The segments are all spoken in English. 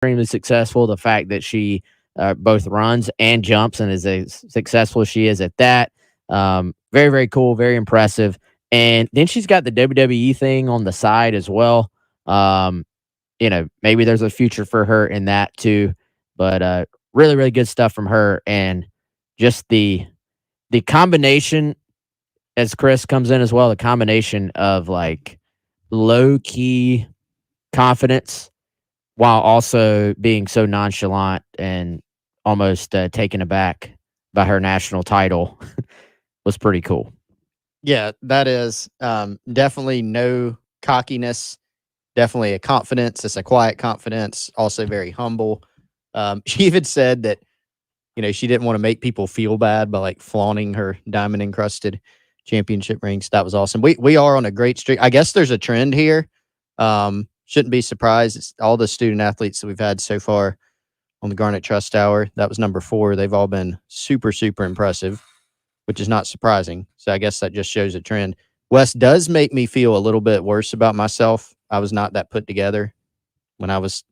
extremely successful. The fact that she both runs and jumps and is as successful as she is at that, very, very cool, very impressive. And then she's got the WWE thing on the side as well. Maybe there's a future for her in that too. But really, really good stuff from her, and just the combination as Chris comes in as well. The combination of like low key confidence while also being so nonchalant and almost taken aback by her national title was pretty cool. Yeah, that is definitely no cockiness, definitely a confidence. It's a quiet confidence, also very humble. She even said that, she didn't want to make people feel bad by like flaunting her diamond encrusted championship rings. That was awesome. We are on a great streak. I guess there's a trend here. Shouldn't be surprised. It's all the student athletes that we've had so far on the Garnet Trust Hour. That was number 4. They've all been super, super impressive, which is not surprising. So I guess that just shows a trend. Wes does make me feel a little bit worse about myself. I was not that put together when I was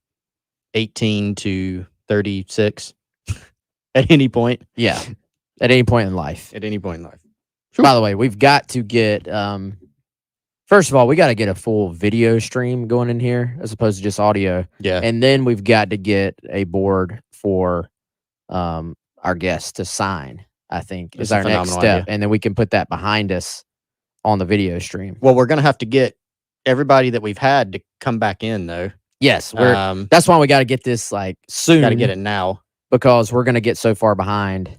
18 to 36 at any point. Yeah, at any point in life. At any point in life. By the way, we've got to get first of all, we got to get a full video stream going in here as opposed to just audio. Yeah. And then we've got to get a board for our guests to sign, I think, is our next step. Idea. And then we can put that behind us on the video stream. Well, we're going to have to get everybody that we've had to come back in, though. Yes. That's why we got to get this like soon. Got to get it now. Because we're going to get so far behind.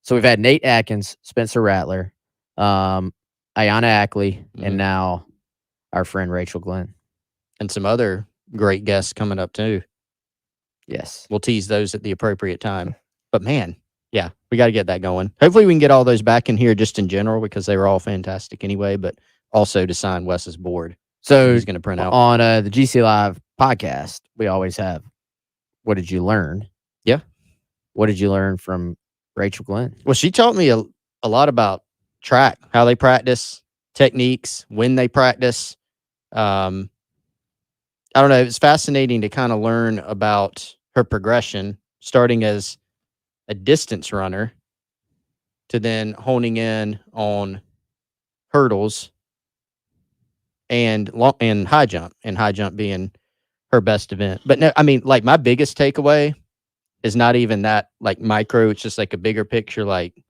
So we've had Nate Atkins, Spencer Rattler, Ayanna Ackley, and now our friend Rachel Glenn. And some other great guests coming up, too. Yes. We'll tease those at the appropriate time. But, man, yeah, we got to get that going. Hopefully we can get all those back in here just in general because they were all fantastic anyway, but also to sign Wes's board. So he's going to print out. On the GC Live podcast, we always have, what did you learn? Yeah. What did you learn from Rachel Glenn? Well, she taught me a lot about track, how they practice, techniques, when they practice. I don't know. It's fascinating to kind of learn about her progression, starting as a distance runner to then honing in on hurdles and high jump, and high jump being her best event. But no, I mean, like my biggest takeaway is not even that like micro. It's just like a bigger picture. Like,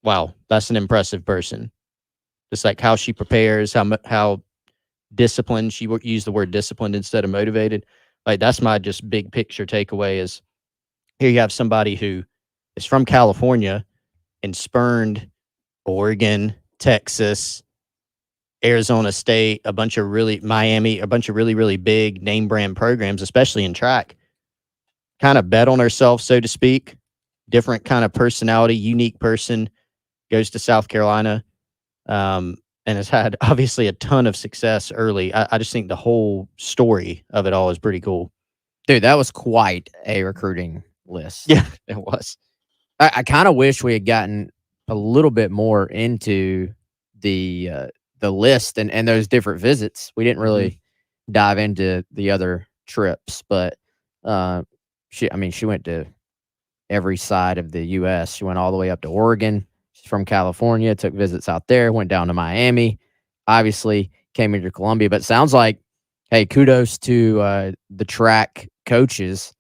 wow, that's an impressive person. Just like how she prepares, how disciplined. She used the word disciplined instead of motivated. Like that's my just big picture takeaway is here you have somebody who is from California and spurned Oregon, Texas, Arizona State, Miami, a bunch of really, really big name brand programs, especially in track. Kind of bet on herself, so to speak. Different kind of personality, unique person, goes to South Carolina, and has had obviously a ton of success early. I just think the whole story of it all is pretty cool. Dude, that was quite a recruiting list. Yeah, it was. I kind of wish we had gotten a little bit more into the list and those different visits. We didn't really dive into the other trips, but she went to every side of the U.S. She went all the way up to Oregon. She's from California, took visits out there, went down to Miami, obviously came into Columbia. But it sounds like, hey, kudos to the track coaches.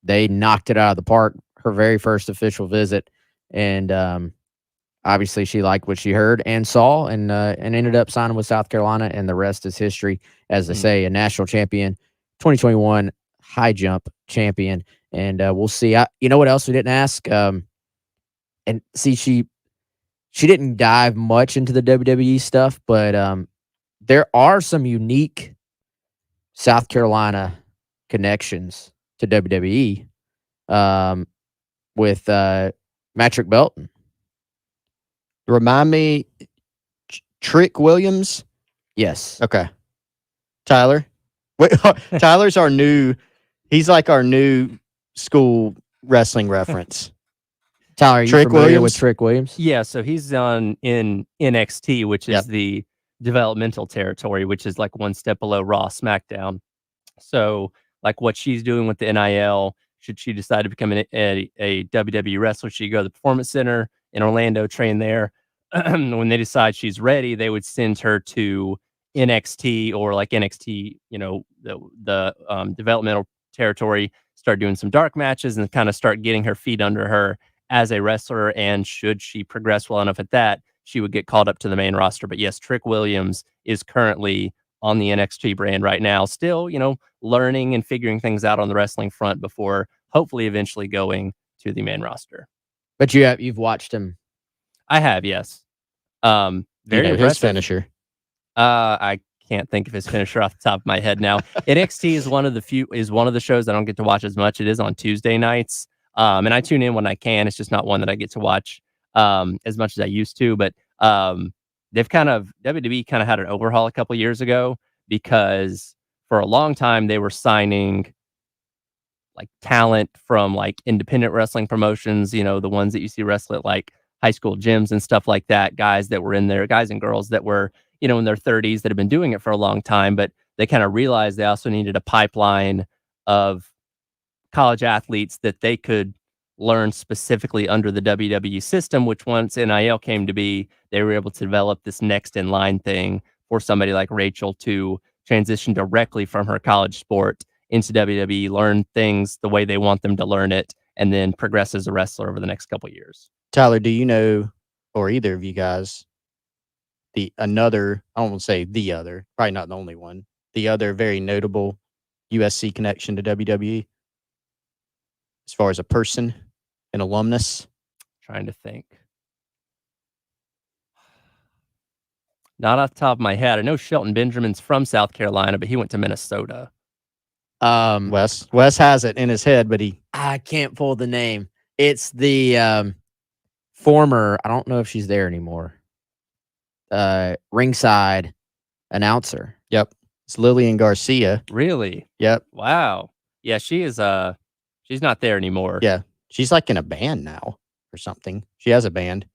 They knocked it out of the park, her very first official visit. And obviously she liked what she heard and saw and ended up signing with South Carolina. And the rest is history. As they say, a national champion, 2021 high jump champion. And we'll see. You know what else we didn't ask? And see, she didn't dive much into the WWE stuff, but there are some unique South Carolina connections to WWE with Matrick Belton. Remind me, Trick Williams? Yes. Okay. Tyler? Wait, Tyler's our new, he's like our new school wrestling reference. Tyler, are you familiar with Trick Williams? Yeah, so he's in NXT, which is the developmental territory, which is like one step below Raw, SmackDown. So like what she's doing with the NIL. Should she decide to become a WWE wrestler, she go to the Performance Center in Orlando, train there. When they decide she's ready, they would send her to NXT or like NXT, the developmental territory, start doing some dark matches and kind of start getting her feet under her as a wrestler. And should she progress well enough at that, she would get called up to the main roster. But yes, Trick Williams is currently on the NXT brand right now, still, learning and figuring things out on the wrestling front before hopefully eventually going to the main roster. But you've watched him. I have, yes. Very impressive. His finisher. I can't think of his finisher off the top of my head now. NXT is one of the shows I don't get to watch as much. It is on Tuesday nights. And I tune in when I can. It's just not one that I get to watch as much as I used to. But WWE kind of had an overhaul a couple years ago, because for a long time they were signing like talent from like independent wrestling promotions, the ones that you see wrestle at like high school gyms and stuff like that, guys that were in there, guys and girls that were, in their 30s that have been doing it for a long time, but they kind of realized they also needed a pipeline of college athletes that they could learn specifically under the WWE system, which once NIL came to be, they were able to develop this next in line thing for somebody like Rachel to transition directly from her college sport into WWE, learn things the way they want them to learn it, and then progress as a wrestler over the next couple of years. Tyler, do you know, or either of you guys, I don't want to say the other, probably not the only one, the other very notable USC connection to WWE as far as a person, an alumnus? Trying to think. Not off the top of my head. I know Shelton Benjamin's from South Carolina, but he went to Minnesota. Wes has it in his head, but I can't pull the name. It's the former, I don't know if she's there anymore, ringside announcer. Yep. It's Lillian Garcia. Really? Yep. Wow. Yeah, she is she's not there anymore. Yeah. She's like in a band now or something. She has a band.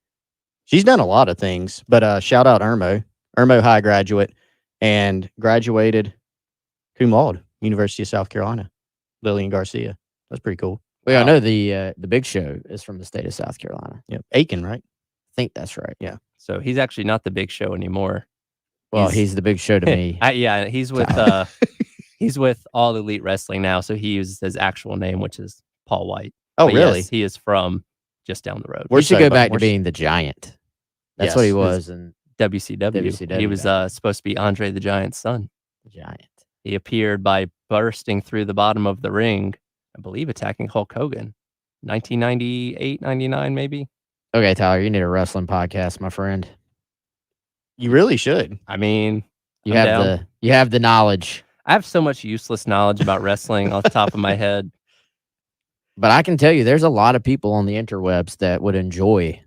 She's done a lot of things, but shout out Irmo High graduate, and graduated cum laude, University of South Carolina. Lillian Garcia. That's pretty cool. Well, I know the Big Show is from the state of South Carolina. Yep. Aiken, right? I think that's right. Yeah. So he's actually not the Big Show anymore. Well, he's the Big Show to me. Yeah, he's with he's with All Elite Wrestling now, so he uses his actual name, which is Paul White. Oh, But really? yes, he is from just down the road. We should go back to being the Giant. That's what he was in WCW. He was supposed to be Andre the Giant's son. the Giant. He appeared by bursting through the bottom of the ring, I believe attacking Hulk Hogan. 1998, 99 maybe. Okay, Tyler, you need a wrestling podcast, my friend. You really should. I mean, You I'm have down. you have the knowledge. I have so much useless knowledge about wrestling off the top of my head. But I can tell you there's a lot of people on the interwebs that would enjoy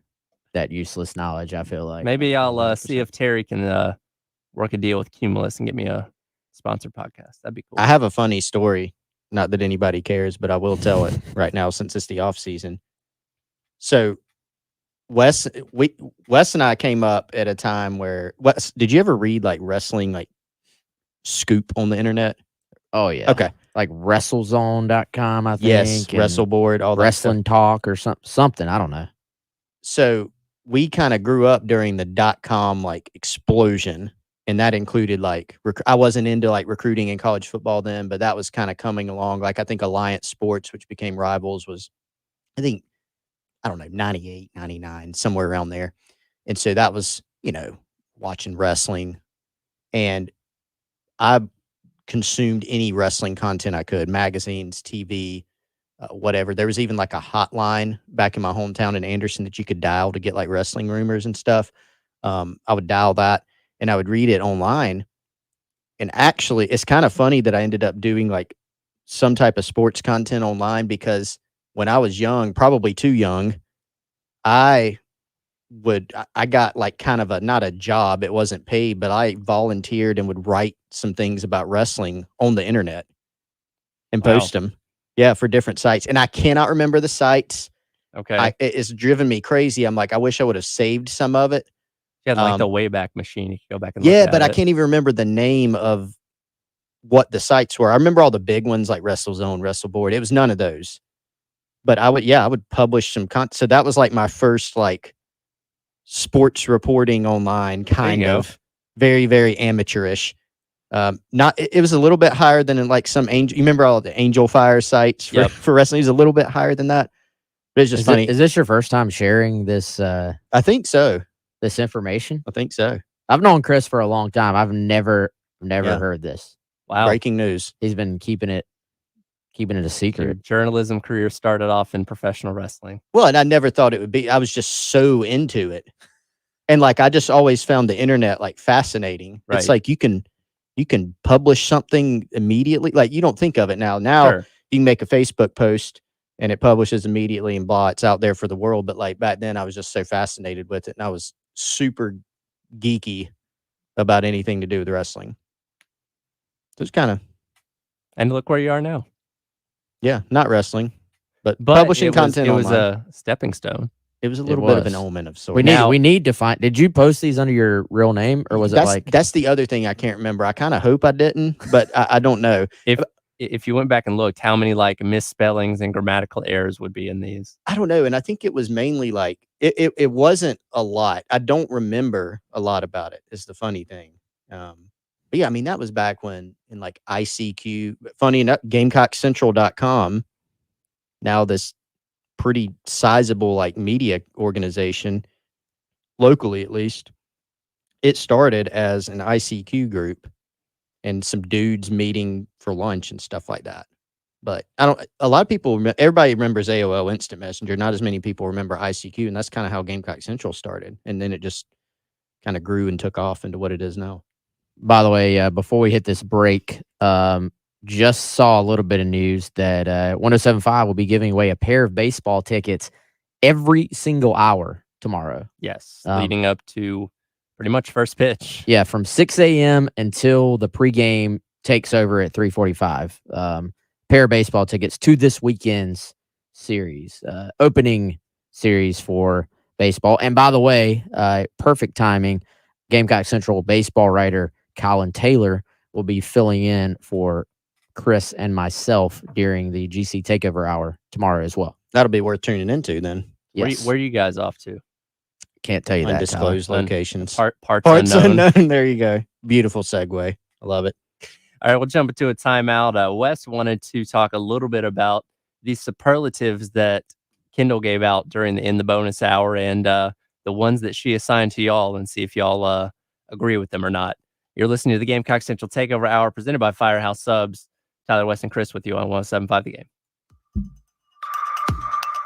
that useless knowledge, I feel like. Maybe I'll see if Terry can work a deal with Cumulus and get me a sponsored podcast. That'd be cool. I have a funny story. Not that anybody cares, but I will tell it right now since it's the off season. So Wes and I came up at a time where Wes, did you ever read like wrestling like scoop on the internet? Oh, yeah. Okay. Like WrestleZone.com, I think. Yes, and WrestleBoard, all that Wrestling Talk or something. I don't know. So we kind of grew up during the .com like explosion, and that included like I wasn't into like recruiting in college football then, but that was kind of coming along. Like I think Alliance Sports, which became Rivals, was I don't know 98, 99, somewhere around there. And so that was, watching wrestling, and I consumed any wrestling content I could, magazines, TV, whatever. There was even like a hotline back in my hometown in Anderson that you could dial to get like wrestling rumors and stuff. I would dial that and I would read it online. And actually, it's kind of funny that I ended up doing like some type of sports content online, because when I was young, probably too young, I got like kind of not a job. It wasn't paid, but I volunteered and would write some things about wrestling on the internet and post them. Yeah, for different sites. And I cannot remember the sites. Okay. It's driven me crazy. I'm like, I wish I would have saved some of it. You had like the Wayback Machine. You could go back and yeah, look but at I can't even remember the name of what the sites were. I remember all the big ones like WrestleZone, WrestleBoard. It was none of those. But I would publish some content. So that was like my first like sports reporting online, kind of very, very amateurish. It was a little bit higher than in like some Angel. You remember all the Angel Fire sites for wrestling? It was a little bit higher than that. But it's just funny. Is this your first time sharing this? I think so. This information? I think so. I've known Chris for a long time. I've never heard this. Wow. Breaking news. He's been keeping it a secret. Your journalism career started off in professional wrestling. Well, and I never thought it would be. I was just so into it. And like I just always found the internet like fascinating. Right. It's like you can publish something immediately. Like you don't think of it now. Now you can make a Facebook post and it publishes immediately and blah, it's out there for the world. But like back then I was just so fascinated with it and I was super geeky about anything to do with wrestling. So it's kind of. And look where you are now. Yeah, not wrestling, but publishing content. It was a stepping stone. It was a little bit of an omen of sorts. We need to find. Did you post these under your real name, or was it like? That's the other thing I can't remember. I kind of hope I didn't, but I don't know. If you went back and looked, how many like misspellings and grammatical errors would be in these? I don't know, and I think it was mainly like it wasn't a lot. I don't remember a lot about it. Is the funny thing. But yeah, I mean, that was back when in like ICQ, funny enough, GamecockCentral.com, now this pretty sizable like media organization, locally at least, it started as an ICQ group and some dudes meeting for lunch and stuff like that. But a lot of people, everybody remembers AOL Instant Messenger. Not as many people remember ICQ. And that's kind of how Gamecock Central started. And then it just kind of grew and took off into what it is now. By the way, before we hit this break, just saw a little bit of news that 107.5 will be giving away a pair of baseball tickets every single hour tomorrow. Yes, leading up to pretty much first pitch. Yeah, from 6 a.m. until the pregame takes over at 3:45. Pair of baseball tickets to this weekend's series, opening series for baseball. And by the way, perfect timing, Gamecock Central baseball writer Colin Taylor will be filling in for Chris and myself during the GC Takeover Hour tomorrow as well. That'll be worth tuning into then. Yes. Where are you guys off to? Can't tell you Undisclosed that. Locations. Parts unknown. There you go. Beautiful segue. I love it. All right, we'll jump into a timeout. Wes wanted to talk a little bit about the superlatives that Kendall gave out in the bonus hour and the ones that she assigned to y'all and see if y'all agree with them or not. You're listening to the Gamecock Central Takeover Hour presented by Firehouse Subs. Tyler, Wes, and Chris with you on 107.5 The Game.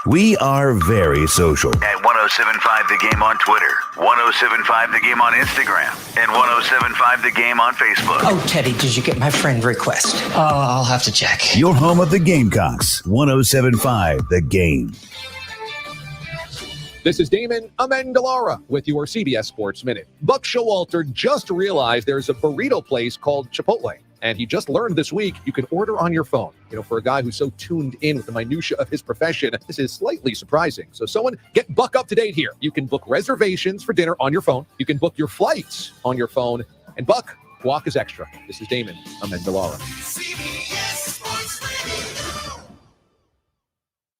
We are very social. At 107.5 The Game on Twitter, 107.5 The Game on Instagram, and 107.5 The Game on Facebook. Oh, Teddy, did you get my friend request? Oh, I'll have to check. Your home of the Gamecocks, 107.5 The Game. This is Damon Amendolara with your CBS Sports Minute. Buck Showalter just realized there's a burrito place called Chipotle, and he just learned this week you can order on your phone. You know, for a guy who's so tuned in with the minutia of his profession, this is slightly surprising. So someone get Buck up to date here. You can book reservations for dinner on your phone. You can book your flights on your phone. And Buck, guac is extra. This is Damon Amendolara. CBS Sports Radio.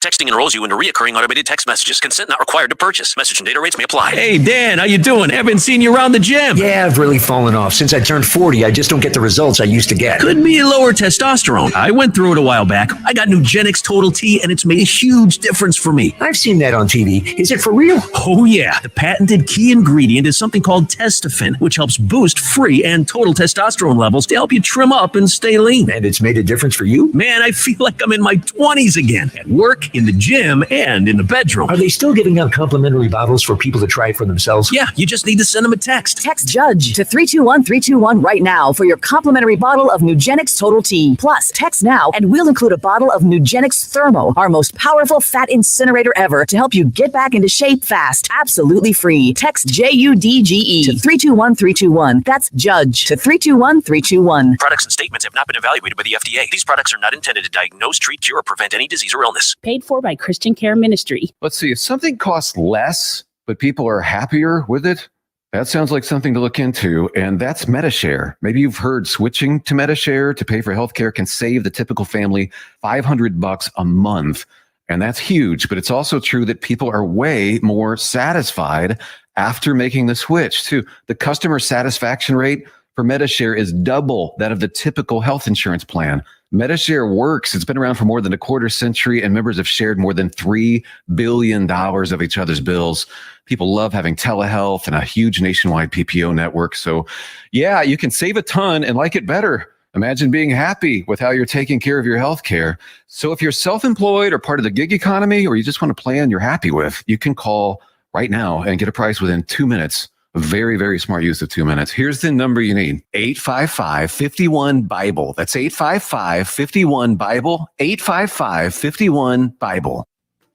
Texting enrolls you into reoccurring automated text messages. Consent not required to purchase. Message and data rates may apply. Hey, Dan, how you doing? Haven't seen you around the gym. Yeah, I've really fallen off. Since I turned 40, I just don't get the results I used to get. Could be lower testosterone. I went through it a while back. I got Nugenix Total T, and it's made a huge difference for me. I've seen that on TV. Is it for real? Oh, yeah. The patented key ingredient is something called Testofen, which helps boost free and total testosterone levels to help you trim up and stay lean. And it's made a difference for you? Man, I feel like I'm in my 20s again. At work, in the gym, and in the bedroom. Are they still giving out complimentary bottles for people to try it for themselves? Yeah, you just need to send them a text. Text JUDGE to 321-321 right now for your complimentary bottle of Nugenix Total T. Plus, text now and we'll include a bottle of Nugenix Thermo, our most powerful fat incinerator ever, to help you get back into shape fast. Absolutely free. Text JUDGE to 321-321. That's JUDGE to 321-321. Products and statements have not been evaluated by the FDA. These products are not intended to diagnose, treat, cure, or prevent any disease or illness. Paid for by Christian Care Ministry. Let's see, if something costs less, but people are happier with it, That sounds like something to look into, and that's MetaShare. Maybe you've heard switching to MetaShare to pay for healthcare can save the typical family $500 a month. And that's huge, but it's also true that people are way more satisfied after making the switch too. The customer satisfaction rate for MetaShare is double that of the typical health insurance plan. MetaShare works. It's been around for more than a quarter century, and members have shared more than $3 billion of each other's bills. People love having telehealth and a huge nationwide PPO network. So yeah, you can save a ton and like it better. Imagine being happy with how you're taking care of your health care. So if you're self-employed or part of the gig economy, or you just want a plan you're happy with, you can call right now and get a price within 2 minutes. A very, very smart use of 2 minutes. Here's the number you need. 855-51-BIBLE. That's 855-51-BIBLE. 855-51-BIBLE.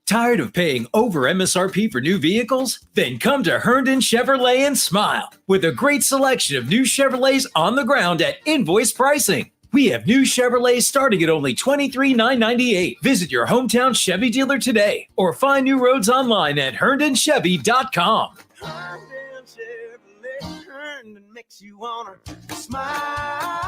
Tired of paying over MSRP for new vehicles? Then come to Herndon Chevrolet and smile with a great selection of new Chevrolets on the ground at invoice pricing. We have new Chevrolets starting at only $23,998. Visit your hometown Chevy dealer today or find new roads online at HerndonChevy.com. Herndon Chevrolet, Herndon makes you wanna smile.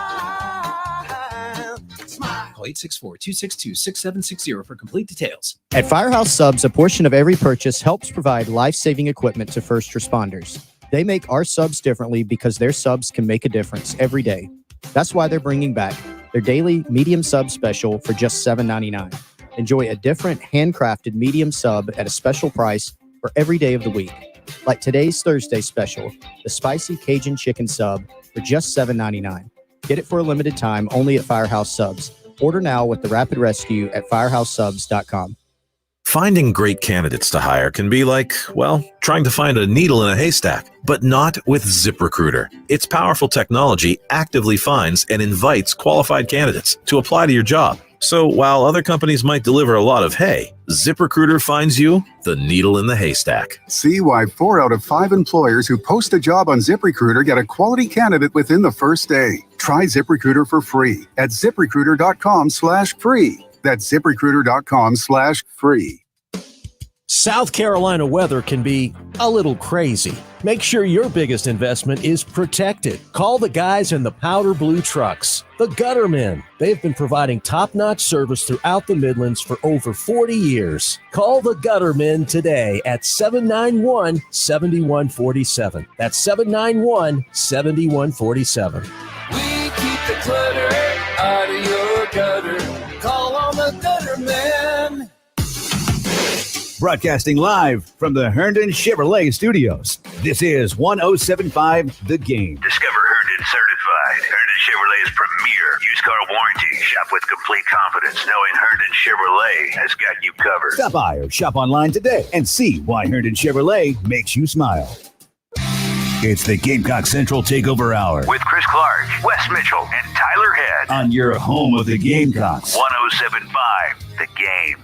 Smile. Call 864-262-6760 for complete details. At Firehouse Subs, a portion of every purchase helps provide life-saving equipment to first responders. They make our subs differently because their subs can make a difference every day. That's why they're bringing back their daily medium sub special for just $7.99. Enjoy a different handcrafted medium sub at a special price for every day of the week. Like today's Thursday special, the spicy Cajun chicken sub for just $7.99. Get it for a limited time only at Firehouse Subs. Order now with the Rapid Rescue at firehousesubs.com. Finding great candidates to hire can be like, well, trying to find a needle in a haystack, but not with ZipRecruiter. Its powerful technology actively finds and invites qualified candidates to apply to your job. So while other companies might deliver a lot of hay, ZipRecruiter finds you the needle in the haystack. See why 4 out of 5 employers who post a job on ZipRecruiter get a quality candidate within the first day. Try ZipRecruiter for free at ZipRecruiter.com/free. That's ZipRecruiter.com/free. South Carolina weather can be a little crazy. Make sure your biggest investment is protected. Call the guys in the powder blue trucks, the Guttermen. They've been providing top-notch service throughout the Midlands for over 40 years. Call the Guttermen today at 791-7147. That's 791-7147. We keep the clutter out of your gutter. Call on the Gutterman. Broadcasting live from the Herndon Chevrolet Studios. This is 1075 The Game. Discover Herndon Certified, Herndon Chevrolet's premier used car warranty. Shop with complete confidence knowing Herndon Chevrolet has got you covered. Stop by or shop online today and see why Herndon Chevrolet makes you smile. It's the Gamecock Central Takeover Hour With Chris Clark, Wes Mitchell, and Tyler Head. on your home of the Gamecocks. 1075 The Game.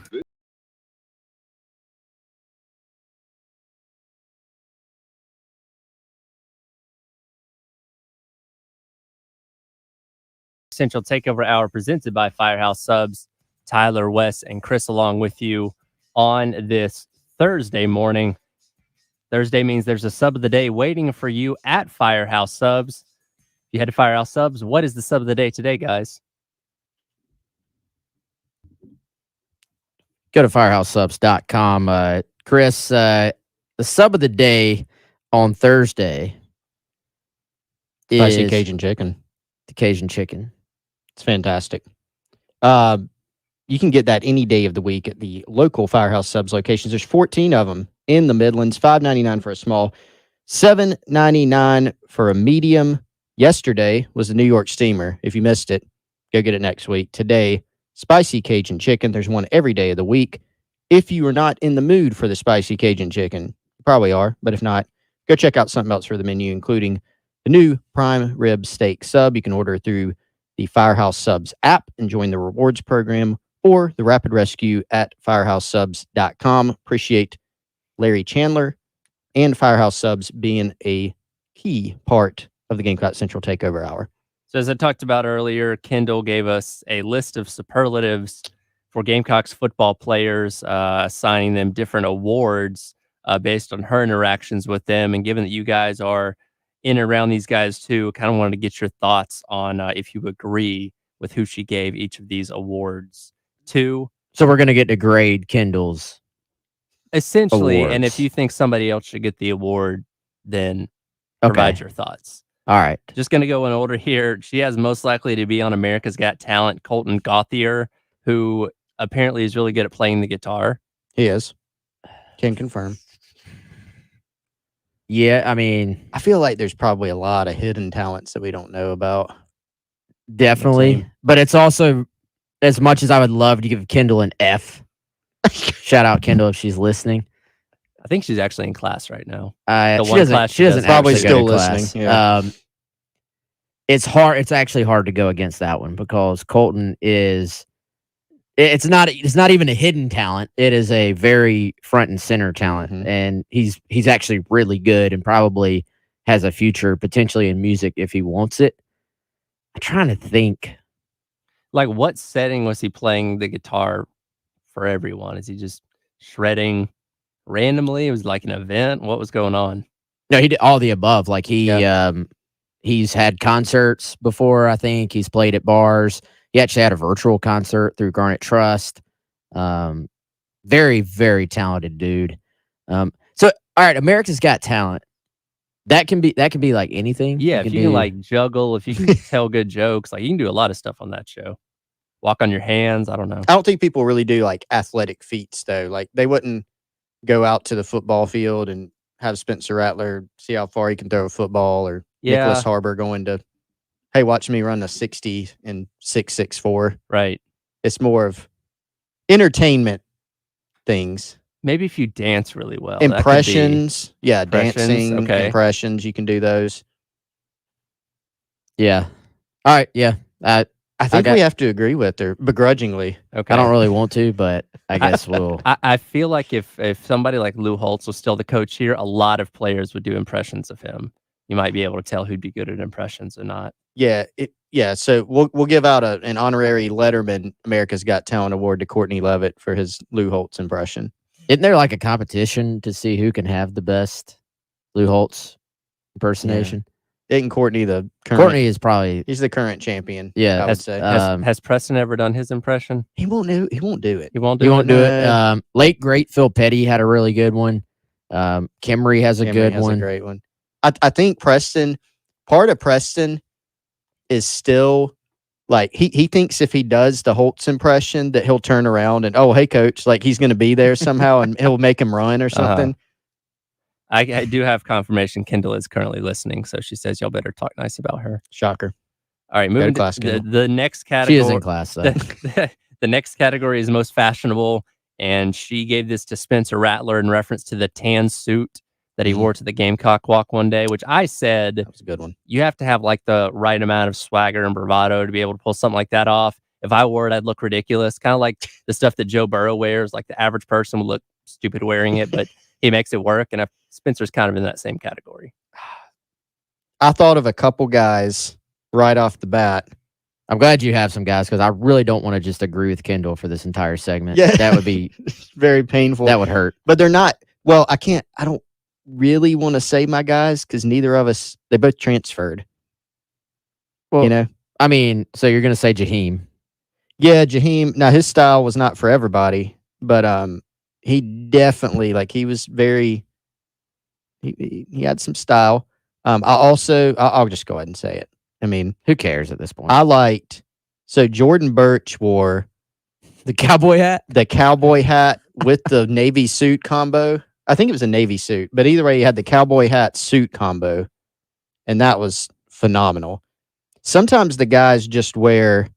Central Takeover Hour presented by Firehouse Subs. Tyler, Wes, and Chris along with you on this Thursday morning. Thursday means there's a sub of the day waiting for you at Firehouse Subs. If you head to Firehouse Subs, what is the sub of the day today, guys? Go to firehousesubs.com. Chris, the sub of the day on Thursday Spicy is Cajun chicken. the Cajun chicken. It's fantastic. You can get that any day of the week at the local Firehouse Subs locations. There's 14 of them in the Midlands. $5.99 for a small, $7.99 for a medium. Yesterday was the New York Steamer. If you missed it, go get it next week. Today, spicy Cajun chicken. There's one every day of the week. If you are not in the mood for the spicy Cajun chicken, you probably are, but if not, go check out something else for the menu, including the new prime rib steak sub. You can order through the Firehouse Subs app and join the rewards program, or the Rapid Rescue at firehousesubs.com. Appreciate Larry Chandler and Firehouse Subs being a key part of the Gamecock Central Takeover Hour. So as I talked about earlier, Kendall gave us a list of superlatives for Gamecocks football players, assigning them different awards. based on her interactions with them. And given that you guys are in and around these guys too, kind of wanted to get your thoughts on if you agree with who she gave each of these awards to. So we're going to get to grade Kendall's essentially, awards. And if you think somebody else should get the award, then provide your thoughts. All right. Just going to go in order here. She has most likely to be on America's Got Talent, Colton Gauthier, who apparently is really good at playing the guitar. He is. Can confirm. Yeah, I mean, I feel like there's probably a lot of hidden talents that we don't know about. Definitely. But it's also, as much as I would love to give Kendall an F, shout out Kendall if she's listening. I think she's actually in class right now. She doesn't probably actually still go to listening. class. Yeah. It's hard. It's actually hard to go against that one because Colton is. It's not even a hidden talent. It is a very front and center talent, and he's actually really good and probably has a future potentially in music if he wants it. I'm trying to think. Like, what setting was he playing the guitar for everyone? Is he just shredding randomly? It was like an event. What was going on? No, he did all the above. Like he's had concerts before. I think he's played at bars. He actually had a virtual concert through Garnet Trust. Very, very talented dude. So, all right, America's Got Talent. That can be like anything. Yeah, if you can like juggle, if you can tell good jokes, like you can do a lot of stuff on that show. Walk on your hands. I don't know. I don't think people really do like athletic feats though. Like they wouldn't go out to the football field and have Spencer Rattler see how far he can throw a football, or Nicholas Harbor going to, hey, watch me run a 60 and 6.64. Right. It's more of entertainment things. Maybe if you dance really well. Impressions. Yeah, Impressions, dancing, okay. impressions. You can do those. Yeah. All right. Yeah. I think we have to agree with her begrudgingly. Okay. I don't really want to, but I guess we'll. I feel like if somebody like Lou Holtz was still the coach here, a lot of players would do impressions of him. You might be able to tell who'd be good at impressions or not. Yeah. So we'll give out an honorary Letterman America's Got Talent award to Courtney Levitt for his Lou Holtz impression. Isn't there like a competition to see who can have the best Lou Holtz impersonation? Yeah. Isn't Courtney the current? Courtney is probably he's the current champion. Yeah, I would say. Has Preston ever done his impression? He won't do it. He won't do it. He won't do it. Late great Phil Petty had a really good one. Kimry has a good one. A great one. I think Preston. Part of Preston is still like he thinks if he does the Holtz impression that he'll turn around and, oh, hey coach, like he's going to be there somehow and he'll make him run or something. I do have confirmation Kendall is currently listening, so she says y'all better talk nice about her. Shocker. All right, moving to class, the next category. She is in class, though. The next category is most fashionable, and she gave this to Spencer Rattler in reference to the tan suit that he wore to the Gamecock walk one day, which I said that was a good one. You have to have like the right amount of swagger and bravado to be able to pull something like that off. If I wore it, I'd look ridiculous, kind of like the stuff that Joe Burrow wears. Like the average person would look stupid wearing it, but he makes it work. And Spencer's kind of in that same category. I thought of a couple guys right off the bat. I'm glad you have some guys because I really don't want to just agree with Kendall for this entire segment. Yeah. That would be very painful. That would hurt. But they're not. Well, I don't really want to say my guys because neither of us, they both transferred. Well, you know? I mean, so you're going to say Jaheim. Yeah, Jaheim. Now, his style was not for everybody, but he definitely, like, he was very, he had some style. I'll just go ahead and say it. I mean, who cares at this point? I liked, so Jordan Birch wore the cowboy hat with the navy suit combo. I think it was a navy suit, but either way, he had the cowboy hat suit combo, and that was phenomenal. Sometimes the guys just wear,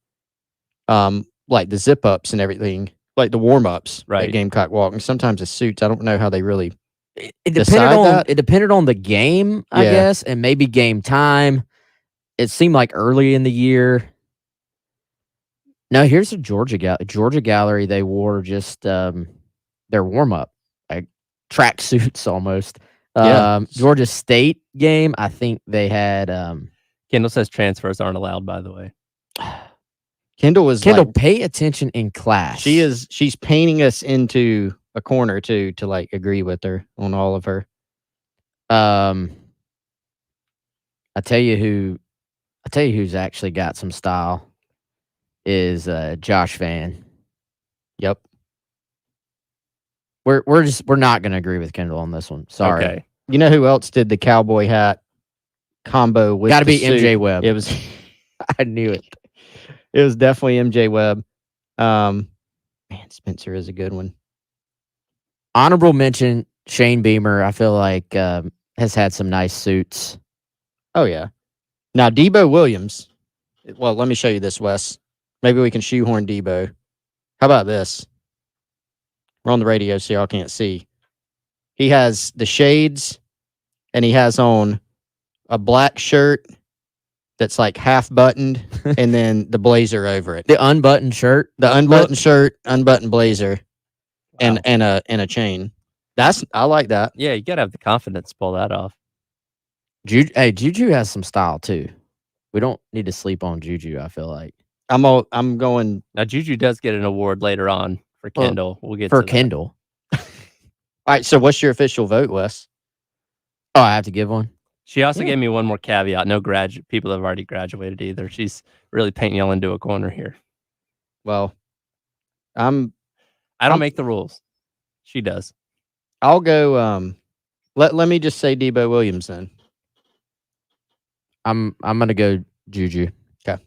like the zip ups and everything, like the warm ups, right? At Gamecock Walk, and sometimes the suits. I don't know how they really. It depended on the game, I guess, and maybe game time. It seemed like early in the year. No, here's a Georgia Gallery. They wore just their warm up, like track suits almost. Georgia State game, I think they had. Kendall says transfers aren't allowed, by the way. Kendall, pay attention in class. She's painting us into a corner too to like agree with her on all of her. I tell you who's actually got some style is Josh Van. Yep. We're not going to agree with Kendall on this one. Sorry. Okay. You know who else did the cowboy hat combo with? Got to be suit? MJ Webb. It was. I knew it. It was definitely MJ Webb. Man, Spencer is a good one. Honorable mention, Shane Beamer. I feel like has had some nice suits. Oh yeah. Now Debo Williams. Well, let me show you this, Wes. Maybe we can shoehorn Debo. How about this? We're on the radio, so y'all can't see. He has the shades, and he has on a black shirt that's like half buttoned, and then the blazer over it. The unbuttoned shirt. The unbuttoned shirt, unbuttoned blazer, and a chain. I like that. Yeah, you gotta have the confidence to pull that off. Juju has some style too. We don't need to sleep on Juju. I feel like I'm going. Now Juju does get an award later on for Kendall. We'll get for to that. Kendall. All right. So, what's your official vote, Wes? Oh, I have to give one. She also gave me one more caveat. No people have already graduated either. She's really painting y'all into a corner here. Well, I don't make the rules. She does. I'll go. Let me just say Debo Williams then. I'm gonna go Juju. Okay.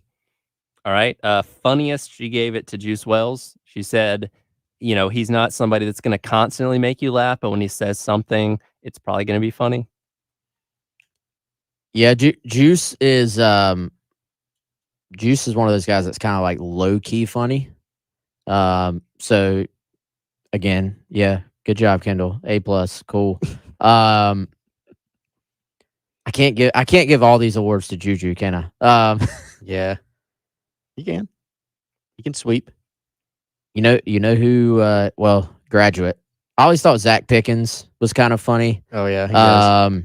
All right. Funniest, she gave it to Juice Wells. She said, he's not somebody that's going to constantly make you laugh, but when he says something, it's probably going to be funny. Yeah, Juice is one of those guys that's kind of like low key funny. So again, yeah, good job, Kendall. A+, cool. I can't give all these awards to Juju, can I? Yeah, you can. You can sweep. You know who? Graduate. I always thought Zach Pickens was kind of funny. Oh yeah. He does.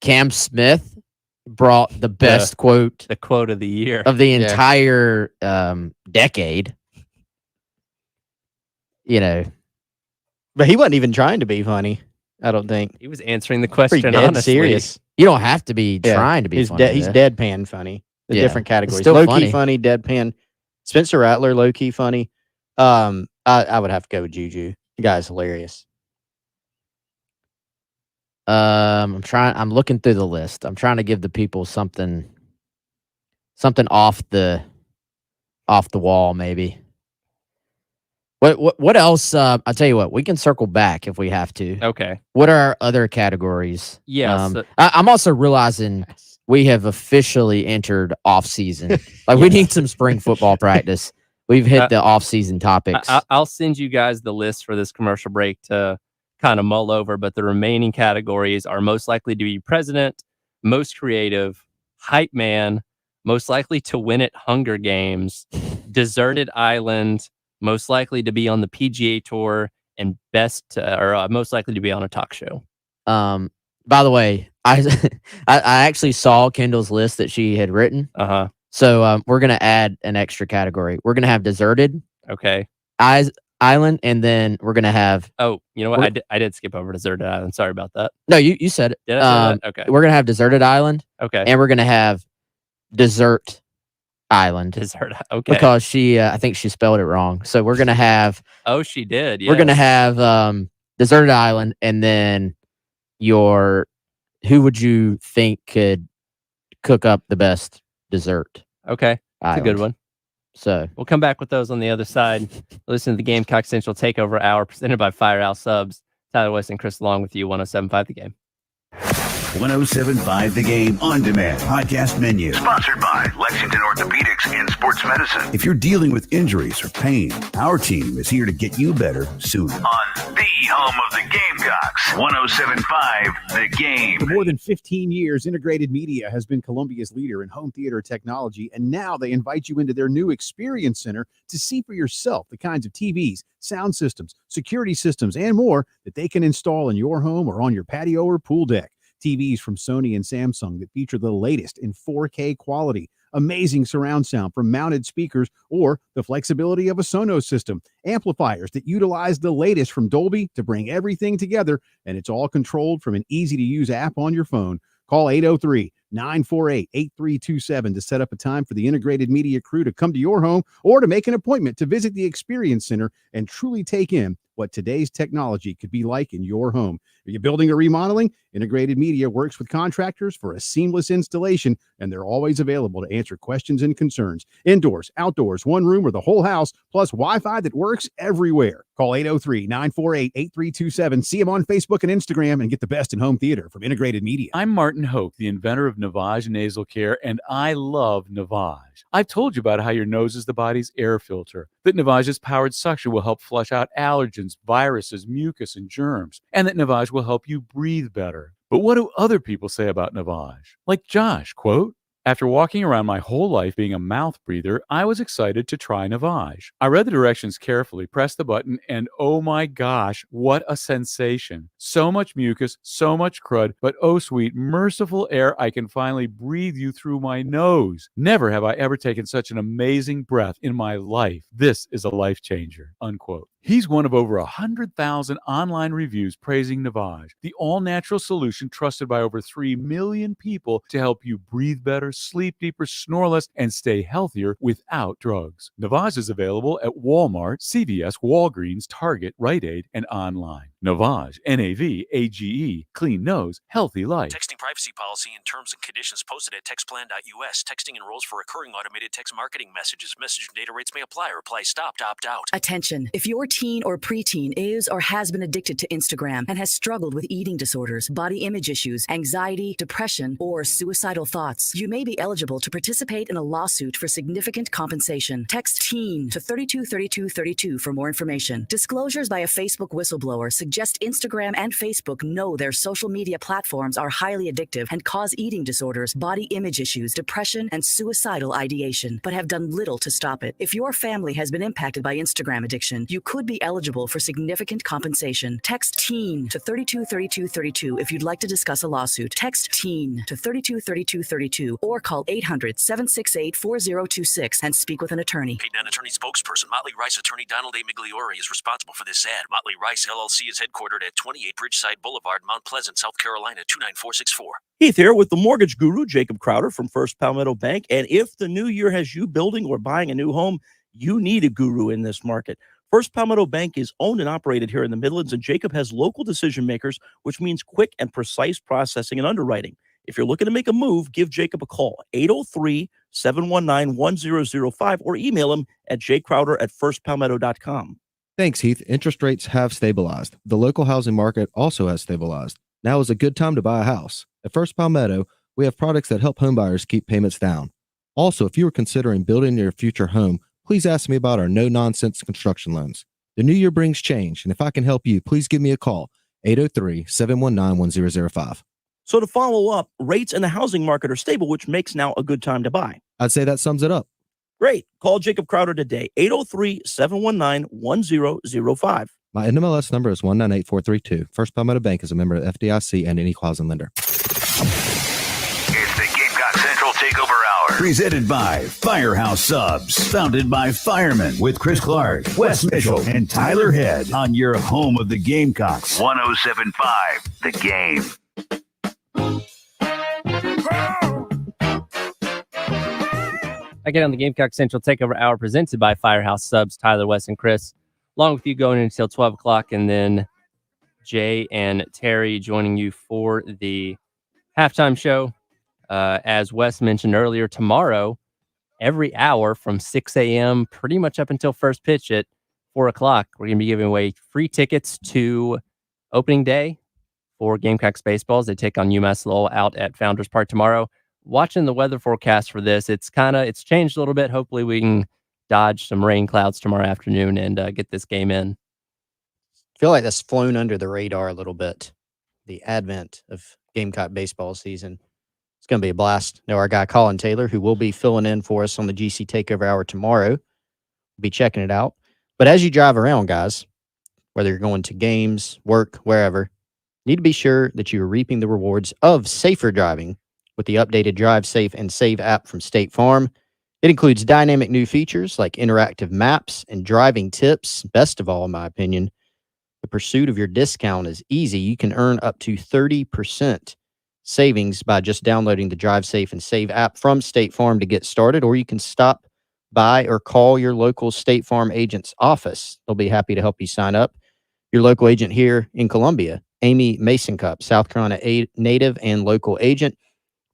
Cam Smith brought the best quote, the quote of the year of the entire decade. But he wasn't even trying to be funny. I don't think he was answering the question. Pretty dead honestly, serious. You don't have to be trying to be funny. He's deadpan funny. The different categories. Still Low funny. key funny, deadpan. Spencer Rattler, low key funny. I would have to go with Juju. The guy's hilarious. I'm looking through the list. I'm trying to give the people something off the wall, maybe. What else? I'll tell you what, we can circle back if we have to. Okay. What are our other categories? Yes. I'm also realizing we have officially entered off season. Like we need some spring football practice. We've hit the off season topics. I'll send you guys the list for this commercial break to kind of mull over, but the remaining categories are most likely to be president, most creative, hype man, most likely to win at Hunger Games, deserted island, most likely to be on the PGA Tour, and most likely to be on a talk show. By the way, I actually saw Kendall's list that she had written. So we're gonna add an extra category. We're gonna have deserted. Okay. Island, and then we're gonna have. Oh, you know what? I did skip over deserted island. Sorry about that. No, you said it. Did I say that? Okay. We're gonna have deserted island. Okay. And we're gonna have desert island. Desert. Okay. Because I think she spelled it wrong. So we're gonna have. Oh, she did. We're gonna have deserted island, and then who would you think could cook up the best dessert? Okay, that's a good one. So we'll come back with those on the other side. Listen to the Gamecock Central Takeover Hour presented by Firehouse Subs. Tyler West and Chris along with you. 107.5 The Game. 107.5 The Game on demand podcast menu. Sponsored by Lexington Orthopedics and Sports Medicine. If you're dealing with injuries or pain, our team is here to get you better sooner. On the home of the Gamecocks, 107.5 The Game. For more than 15 years, Integrated Media has been Columbia's leader in home theater technology, and now they invite you into their new Experience Center to see for yourself the kinds of TVs, sound systems, security systems, and more that they can install in your home or on your patio or pool deck. TVs from Sony and Samsung that feature the latest in 4K quality, amazing surround sound from mounted speakers, or the flexibility of a Sonos system, amplifiers that utilize the latest from Dolby to bring everything together, and it's all controlled from an easy-to-use app on your phone. Call 803-948-8327 to set up a time for the integrated media crew to come to your home or to make an appointment to visit the Experience Center and truly take in what today's technology could be like in your home. Are you building or remodeling? Integrated Media works with contractors for a seamless installation, and they're always available to answer questions and concerns. Indoors, outdoors, one room, or the whole house, plus Wi-Fi that works everywhere. Call 803-948-8327. See them on Facebook and Instagram and get the best in home theater from Integrated Media. I'm Martin Hoke, the inventor of Navage Nasal Care, and I love Navage. I've told you about how your nose is the body's air filter, that Navage's powered suction will help flush out allergens, viruses, mucus, and germs, and that Navage will help you breathe better. But what do other people say about Navage? Like Josh, quote, "After walking around my whole life being a mouth breather, I was excited to try Navage. I read the directions carefully, pressed the button, and oh my gosh, what a sensation. So much mucus, so much crud, but oh sweet, merciful air, I can finally breathe you through my nose. Never have I ever taken such an amazing breath in my life. This is a life changer," unquote. He's one of over 100,000 online reviews praising Navage, the all-natural solution trusted by over 3 million people to help you breathe better, sleep deeper, snore less, and stay healthier without drugs. Navage is available at Walmart, CVS, Walgreens, Target, Rite Aid, and online. Navage, Navage, clean nose, healthy life. Texting privacy policy and terms and conditions posted at textplan.us. Texting enrolls for recurring automated text marketing messages. Message and data rates may apply. Reply stop to opt out. Attention. If your teen or preteen is or has been addicted to Instagram and has struggled with eating disorders, body image issues, anxiety, depression, or suicidal thoughts, you may be eligible to participate in a lawsuit for significant compensation. Text TEEN to 323232 for more information. Disclosures by a Facebook whistleblower suggest Instagram and Facebook know their social media platforms are highly addictive and cause eating disorders, body image issues, depression, and suicidal ideation, but have done little to stop it. If your family has been impacted by Instagram addiction, you could be eligible for significant compensation. Text TEEN to 323232 if you'd like to discuss a lawsuit. Text TEEN to 323232 or call 800-768-4026 and speak with an attorney. Paid non-attorney spokesperson Motley Rice attorney Donald A. Migliore is responsible for this ad. Motley Rice LLC is headquartered at 28 Bridgeside Boulevard, Mount Pleasant, South Carolina 29464. Heath here with the mortgage guru, Jacob Crowder from First Palmetto Bank. And if the new year has you building or buying a new home, you need a guru in this market. First Palmetto Bank is owned and operated here in the Midlands, and Jacob has local decision makers, which means quick and precise processing and underwriting. If you're looking to make a move, give Jacob a call, 803-719-1005, or email him at jcrowder@firstpalmetto.com. Thanks, Heath. Interest rates have stabilized. The local housing market also has stabilized. Now is a good time to buy a house. At First Palmetto, we have products that help homebuyers keep payments down. Also, if you are considering building your future home, please ask me about our no-nonsense construction loans. The new year brings change, and if I can help you, please give me a call, 803-719-1005. So to follow up, rates in the housing market are stable, which makes now a good time to buy. I'd say that sums it up. Great. Call Jacob Crowder today, 803-719-1005. My NMLS number is 198432. First Palmetto Bank is a member of FDIC and any quasi lender. It's the Gamecock Central Takeover Hour. Presented by Firehouse Subs. Founded by firemen with Chris Clark, Wes Mitchell, and Tyler Head on your home of the Gamecocks. 107.5 The Game. I get on the Gamecock Central Takeover Hour presented by Firehouse Subs, Tyler, Wes, and Chris, along with you going until 12 o'clock, and then Jay and Terry joining you for the halftime show. As Wes mentioned earlier, tomorrow, every hour from 6 a.m. pretty much up until first pitch at 4 o'clock, we're going to be giving away free tickets to opening day for Gamecocks baseball as they take on UMass Lowell out at Founders Park tomorrow. Watching the weather forecast for this, it's changed a little bit. Hopefully we can dodge some rain clouds tomorrow afternoon and get this game in. I feel like that's flown under the radar a little bit, the advent of Gamecock baseball season. It's going to be a blast. Know our guy Colin Taylor, who will be filling in for us on the GC Takeover Hour tomorrow. We'll be checking it out. But as you drive around, guys, whether you're going to games, work, wherever, you need to be sure that you're reaping the rewards of safer driving with the updated Drive Safe and Save app from State Farm. It includes dynamic new features like interactive maps and driving tips. Best of all, in my opinion, the pursuit of your discount is easy. You can earn up to 30% savings by just downloading the Drive Safe and Save app from State Farm to get started, or you can stop by or call your local State Farm agent's office. They'll be happy to help you sign up. Your local agent here in Columbia, Amy Mason Cup, South Carolina native and local agent.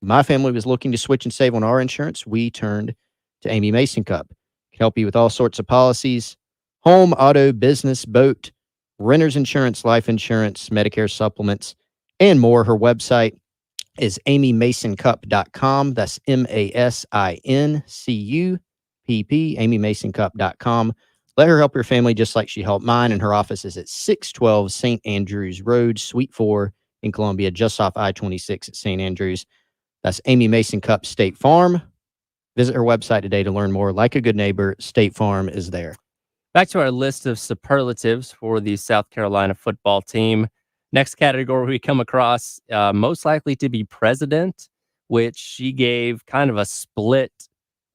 My family was looking to switch and save on our insurance. We turned to Amy Mason Cup. Can help you with all sorts of policies: home, auto, business, boat, renter's insurance, life insurance, Medicare supplements, and more. Her website is amymasoncup.com. That's MASINCUPP, amymasoncup.com. Let her help your family just like she helped mine, and her office is at 612 St. Andrews Road, Suite 4 in Columbia, just off I-26 at St. Andrews. That's Amy Mason Cup State Farm. Visit her website today to learn more. Like a good neighbor, State Farm is there. Back to our list of superlatives for the South Carolina football team. Next category we come across, most likely to be president, which she gave kind of a split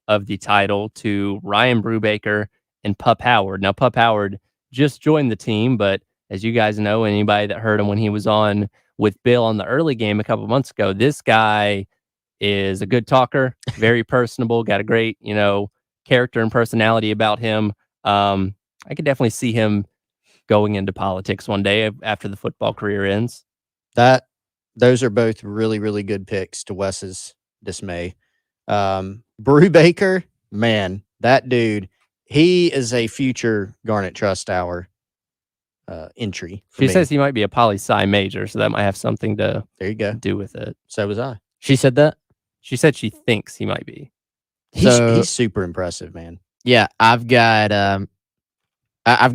of the title to Ryan Brubaker and Pup Howard. Now, Pup Howard just joined the team, but as you guys know, anybody that heard him when he was on with Bill on the early game a couple months ago, this guy is a good talker, very personable, got a great, character and personality about him. I could definitely see him going into politics one day after the football career ends. Those are both really, really good picks to Wes's dismay. Brubaker, man, that dude, he is a future Garnet Trust Hour entry. She says he might be a poli-sci major, so that might have something to do with it. So was I. She said that? She said she thinks he might be. He's super impressive, man. Yeah, I've got one. I've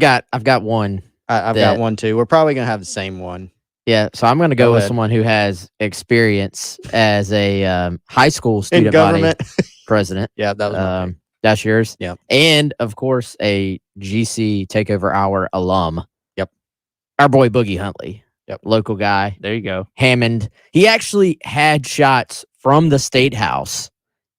got one too. We're probably gonna have the same one. Yeah, so I'm gonna go with ahead. someone who has experience as a high school In student body government. president. Yeah, that was my pick. That's yours. Yeah. And of course, a GC Takeover Hour alum. Yep. Our boy Boogie Huntley. Yep. Local guy. There you go. Hammond. He actually had shots from the State House